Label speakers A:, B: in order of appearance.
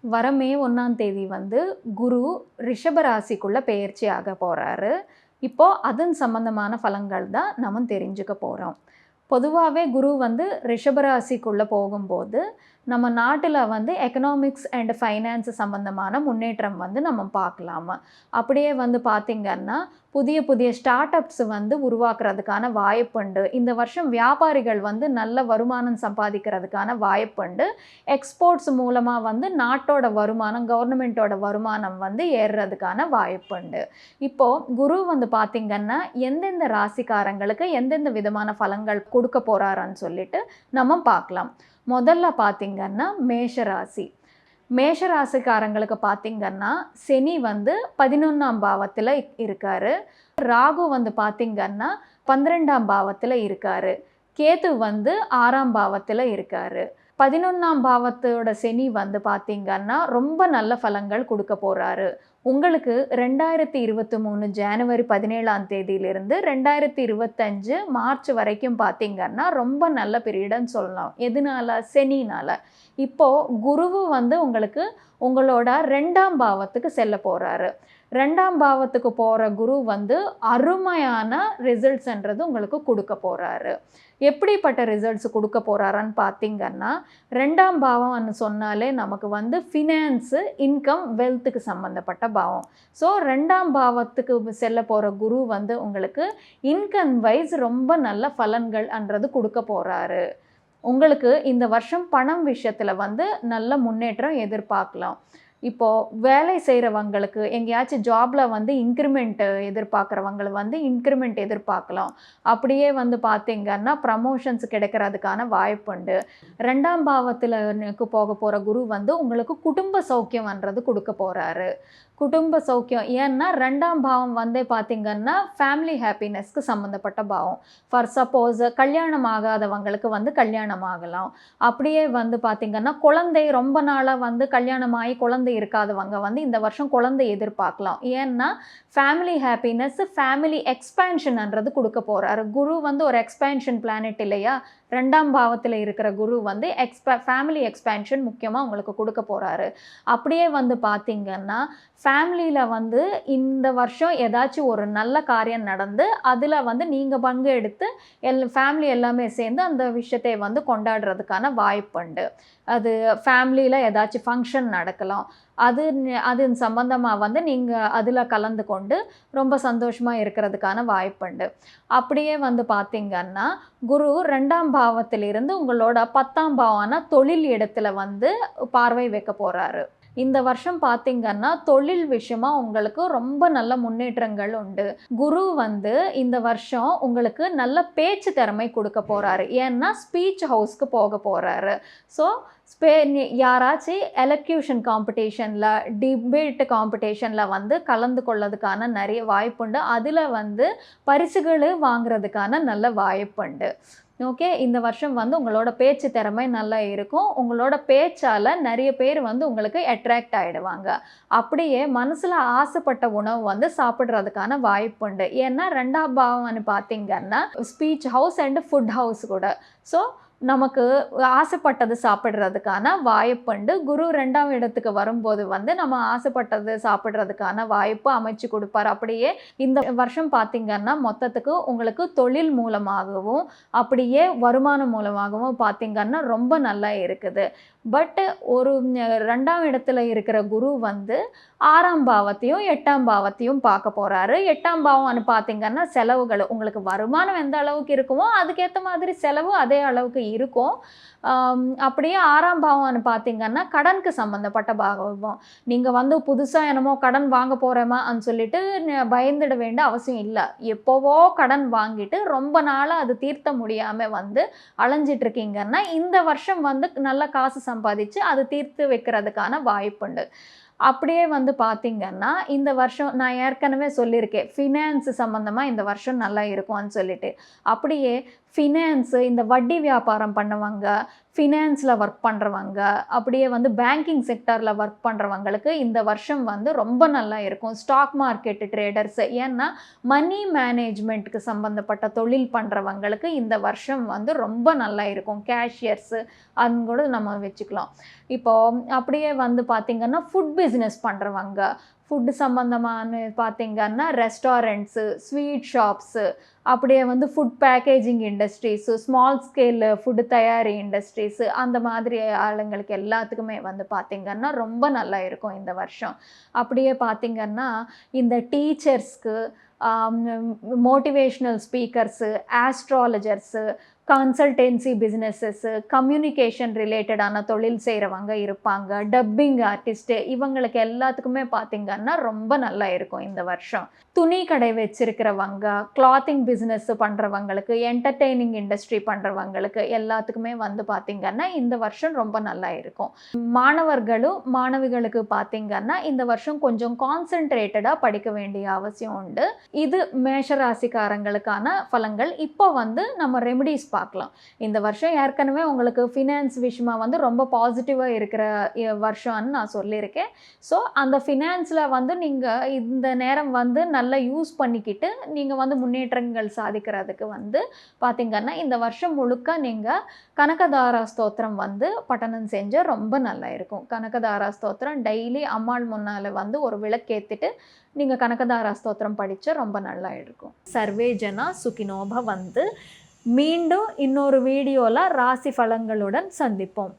A: வர மே 1ஆம் தேதி வந்து குரு ரிஷப ராசிக்குள்ள பெயர்ச்சி ஆக போறாரு. இப்போ அதன் சம்பந்தமான பலன்கள் தான் நம்ம தெரிஞ்சுக்க போறோம். பொதுவாவே குரு வந்து ரிஷப ராசிக்குள்ள போகும்போது, நம்ம நாட்டுல வந்து எக்கனாமிக்ஸ் அண்ட் ஃபைனான்ஸ் சம்பந்தமான முன்னேற்றம் வந்து நம்ம பார்க்கலாம். அப்படியே வந்து பார்த்தீங்கன்னா, புதிய புதிய ஸ்டார்ட் அப்ஸ் வந்து உருவாக்குறதுக்கான வாய்ப்புண்டு. இந்த வருஷம் வியாபாரிகள் வந்து நல்ல வருமானம் சம்பாதிக்கிறதுக்கான வாய்ப்புண்டு. எக்ஸ்போர்ட்ஸ் மூலமா வந்து நாட்டோட வருமானம், கவர்மெண்ட்டோட வருமானம் வந்து ஏறுறதுக்கான வாய்ப்புண்டு. இப்போ குரு வந்து பார்த்தீங்கன்னா, எந்தெந்த ராசிக்காரங்களுக்கு எந்தெந்த விதமான பலன்கள் குடுக்க போறாருன்னு சொல்லிட்டு நம்ம பார்க்கலாம். முதல்ல பார்த்தீங்கன்னா, மேஷ ராசி. மேஷ ராசிக்காரங்களுக்கு பார்த்தீங்கன்னா, சனி வந்து 11ஆம் பாவத்துல இருக்காரு. ராகு வந்து பார்த்தீங்கன்னா, 12ஆம் பாவத்துல இருக்காரு. கேது வந்து 6ஆம் பாவத்துல இருக்காரு. 11ஆம் பாவத்தோட சனி வந்து பார்த்தீங்கன்னா, ரொம்ப நல்ல பலன்கள் குடுக்க போறாரு. உங்களுக்கு 2023 ஜனவரி 17ஆம் தேதியிலிருந்து 2025 மார்ச் வரைக்கும் பார்த்தீங்கன்னா, ரொம்ப நல்ல பீரியடுன்னு சொல்லலாம். எதுனால? சனினால. இப்போ குருவு வந்து உங்களுக்கு உங்களோட 2ஆம் பாவத்துக்கு செல்ல போறாரு. 2ஆம் பாவத்துக்கு போற குரு வந்து அருமையான ரிசல்ட்ஸ்ன்றது உங்களுக்கு குடுக்க போறாரு. எப்படிப்பட்ட ரிசல்ட்ஸ் குடுக்க போறாருன்னு பார்த்தீங்கன்னா, 2ஆம் பாவம்னு சொன்னாலே நமக்கு வந்து ஃபினான்ஸ், இன்கம், வெல்த்துக்கு சம்பந்தப்பட்ட பாவம். ஸோ 2ஆம் பாவத்துக்கு செல்ல போற குரு வந்து உங்களுக்கு இன்கம் வைஸ் ரொம்ப நல்ல பலன்கள்ன்றது குடுக்க போறாரு. உங்களுக்கு இந்த வருஷம் பணம் விஷயத்துல வந்து நல்ல முன்னேற்றம் எதிர்பார்க்கலாம். இப்போ வேலை செய்றவங்களுக்கு எங்கேயாச்சும் ஜாப்ல வந்து இன்கிரிமெண்ட் எதிர்பார்க்குறவங்க வந்து இன்கிரிமெண்ட் எதிர்பார்க்கலாம். அப்படியே வந்து பார்த்தீங்கன்னா, ப்ரமோஷன்ஸ் கிடைக்கிறதுக்கான வாய்ப்புண்டு. 2ஆம் பாவத்திலக்கு போற குரு வந்து உங்களுக்கு குடும்ப சௌக்கியம்ன்றது குடுக்க போறாரு. குடும்ப சௌக்கியம். ஏன்னா 2ஆம் பாவம் வந்து பார்த்தீங்கன்னா, ஃபேமிலி ஹேப்பினஸ்க்கு சம்மந்தப்பட்ட பாவம். ஃபார் சப்போஸ் கல்யாணம் ஆகாதவங்களுக்கு வந்து கல்யாணம் ஆகலாம். அப்படியே வந்து பார்த்தீங்கன்னா, குழந்தை ரொம்ப நாளா வந்து கல்யாணம் ஆகி குழந்தை இருக்காதவங்க வந்து இந்த வருஷம் குழந்தை எதிர்பார்க்கலாம். ஏன்னா, ஃபேமிலி ஹேப்பினஸ், ஃபேமிலி எக்ஸ்பான்ஷன்ன்றது குடுக்க போறாரு. குரு வந்து ஒரு எக்ஸ்பான்ஷன் பிளானெட் இல்லையா? 2ஆம் பாவத்துல இருக்கிற குரு வந்து ஃபேமிலி எக்ஸ்பான்ஷன் முக்கியமா உங்களுக்கு குடுக்க போறாரு. அப்படியே வந்து பார்த்தீங்கன்னா, ஃபேமிலியில வந்து இந்த வருஷம் ஏதாச்சும் ஒரு நல்ல காரியம் நடந்து, அதுல வந்து நீங்க பங்கு எடுத்து ஃபேமிலி எல்லாமே சேர்ந்து அந்த விஷயத்தை வந்து கொண்டாடுறதுக்கான வாய்ப்புண்டு. அது ஃபேமிலியில ஏதாச்சும் ஃபங்ஷன் நடக்கலாம். அது சம்பந்தமா வந்து நீங்க அதுல கலந்து கொண்டு ரொம்ப சந்தோஷமா இருக்கிறதுக்கான வாய்ப்புண்டு. அப்படியே வந்து பார்த்தீங்கன்னா, குரு 2ஆம் பாவத்திலிருந்து உங்களோட 10ஆம் பாவமான தொழில் இடத்துல வந்து பார்வை வைக்க போறாரு. இந்த வருஷம் பார்த்தீங்கன்னா, தொழில் விஷயமா உங்களுக்கு ரொம்ப நல்ல முன்னேற்றங்கள் உண்டு. குரு வந்து இந்த வருஷம் உங்களுக்கு நல்ல பேச்சு திறமை குடுக்க போறாரு. ஏன்னா, ஸ்பீச் ஹவுஸ்க்கு போக போறாரு. ஸோ, யாராச்சும் எலக்யூஷன் காம்படிஷன்ல, டிபேட் காம்படிஷன்ல வந்து கலந்து கொள்ளதுக்கான நெறைய வாய்ப்புண்டு. அதுல வந்து பரிசுகள் வாங்குறதுக்கான நல்ல வாய்ப்புண்டு. ஓகே. இந்த வருஷம் வந்து உங்களோட பேச்சு திறமை நல்லா இருக்கும். உங்களோட பேச்சால நெறைய பேர் வந்து உங்களுக்கு அட்ராக்ட் ஆயிடுவாங்க. அப்படியே மனசுல ஆசைப்பட்ட உணவு வந்து சாப்பிடுறதுக்கான வாய்ப்புண்டு. ஏன்னா 2ஆம் பாவம்னு பார்த்தீங்கன்னா, speech house and food house கூட. ஸோ, நமக்கு ஆசைப்பட்டது சாப்பிடுறதுக்கான வாய்ப்புண்டு. குரு 2ஆம் இடத்துக்கு வரும்போது வந்து நம்ம ஆசைப்பட்டது சாப்பிடுறதுக்கான வாய்ப்பு அமைச்சு குடுப்பாரு. அப்படியே இந்த வருஷம் பார்த்தீங்கன்னா, மொத்தத்துக்கு உங்களுக்கு தொழில் மூலமாகவும், அப்படியே வருமானம் மூலமாகவும் பார்த்தீங்கன்னா, ரொம்ப நல்லா இருக்குது. பட் ஒரு 2ஆம் இடத்துல இருக்கிற குரு வந்து 6ஆம் பாவத்தையும், 8ஆம் பாவத்தையும் பார்க்க போறாரு. 8ஆம் பாவம்னு பார்த்தீங்கன்னா, செலவுகள். உங்களுக்கு வருமானம் எந்த அளவுக்கு இருக்குமோ, அதுக்கேத்த மாதிரி செலவு அதே அளவுக்கு இருக்கும். அப்படியே 6ஆம் பாவம்னு பார்த்தீங்கன்னா, கடனுக்கு சம்மந்தப்பட்ட பாவம். நீங்க வந்து புதுசா என்னமோ கடன் வாங்க போறேமான்னு சொல்லிட்டு பயந்துட வேண்டிய அவசியம் இல்ல. எப்பவோ கடன் வாங்கிட்டு ரொம்ப நாளா அது தீர்த்த முடியாம வந்து அலைஞ்சிட்டு இருக்கீங்கன்னா, இந்த வருஷம் வந்து நல்ல காசு சம்பாதிச்சு அது தீர்த்து வைக்கிறதுக்கான வாய்ப்புண்டு. அப்படியே வந்து பார்த்தீங்கன்னா, இந்த வருஷம் நான் ஏற்கனவே சொல்லியிருக்கேன். ஃபினான்ஸ் சம்மந்தமா இந்த வருஷம் நல்லா இருக்கும்னு சொல்லிட்டு. அப்படியே ஃபினான்ஸ் இந்த வட்டி வியாபாரம் பண்ணவங்க, ஃபினான்ஸில் ஒர்க் பண்ணுறவங்க, அப்படியே வந்து பேங்கிங் செக்டாரில் ஒர்க் பண்ணுறவங்களுக்கு இந்த வருஷம் வந்து ரொம்ப நல்லா இருக்கும். ஸ்டாக் மார்க்கெட் ட்ரேடர்ஸ், ஏன்னா மனி மேனேஜ்மெண்ட்டுக்கு சம்மந்தப்பட்ட தொழில் பண்ணுறவங்களுக்கு இந்த வருஷம் வந்து ரொம்ப நல்லா இருக்கும். கேஷியர்ஸு அது கூட நம்ம வச்சுக்கலாம். இப்போது அப்படியே வந்து பார்த்திங்கன்னா ஃபுட் பிஸ்னஸ் பண்ணுறவங்க, ஃபுட்டு சம்மந்தமான பார்த்திங்கன்னா ரெஸ்டாரண்ட்ஸு, ஸ்வீட் ஷாப்ஸு, அப்படியே வந்து food packaging industries, small scale food தயாரி இண்டஸ்ட்ரீஸு, அந்த மாதிரி ஆளுங்களுக்கு எல்லாத்துக்குமே வந்து பார்த்திங்கன்னா ரொம்ப நல்லா இருக்கும் இந்த வருஷம். அப்படியே பார்த்திங்கன்னா இந்த டீச்சர்ஸ்க்கு, மோட்டிவேஷ்னல் ஸ்பீக்கர்ஸு, ஆஸ்ட்ராலஜர்ஸு, கன்சல்டென்சி பிஸ்னஸஸ்ஸு, கம்யூனிகேஷன் ரிலேட்டடான தொழில் செய்கிறவங்க இருப்பாங்க, டப்பிங் ஆர்டிஸ்ட்டு, இவங்களுக்கு எல்லாத்துக்குமே பார்த்திங்கன்னா ரொம்ப நல்லா இருக்கும் இந்த வருஷம். துணி கடை வச்சிருக்கிறவங்க, கிளாத்திங் பிஸ்னஸ் பண்ணுறவங்களுக்கு, என்டர்டெய்னிங் இண்டஸ்ட்ரி பண்ணுறவங்களுக்கு எல்லாத்துக்குமே வந்து பார்த்திங்கன்னா இந்த வருஷம் ரொம்ப நல்லா இருக்கும். மாணவிகளுக்கு பார்த்திங்கன்னா இந்த வருஷம் கொஞ்சம் கான்சென்ட்ரேட்டடாக படிக்க வேண்டிய அவசியம் உண்டு. இது மேஷராசிக்காரங்களுக்கான பலன்கள். இப்போ வந்து நம்ம ரெமிடிஸ் பார்க்கலாம். இந்த வருஷம் ஏற்கனவே உங்களுக்கு ஃபினான்ஸ் விஷயமா வந்து ரொம்ப பாசிட்டிவாக இருக்கிற வருஷம்னு நான் சொல்லியிருக்கேன். ஸோ அந்த ஃபினான்ஸில் வந்து நீங்கள் இந்த நேரம் வந்து நல்லா யூஸ் பண்ணிக்கிட்டு நீங்கள் வந்து முன்னேற்றங்கள் சாதிக்கிறதுக்கு வந்து பார்த்திங்கன்னா இந்த வருஷம் முழுக்க நீங்கள் கனகதாரா ஸ்தோத்திரம் வந்து பட்டனம் செஞ்சால் ரொம்ப நல்லா இருக்கும். கனகதாரா ஸ்தோத்திரம் டெய்லி அம்மாள் முன்னால் வந்து ஒரு விளக்கேற்றிட்டு நீங்கள் கனகதாரா ஸ்தோத்திரம் படித்தா ரொம்ப நல்லா இருக்கும். சர்வே ஜனா சுகினோ பவந்து. மீண்டும் இன்னொரு வீடியோவில் ராசி பலன்களுடன் சந்திப்போம்.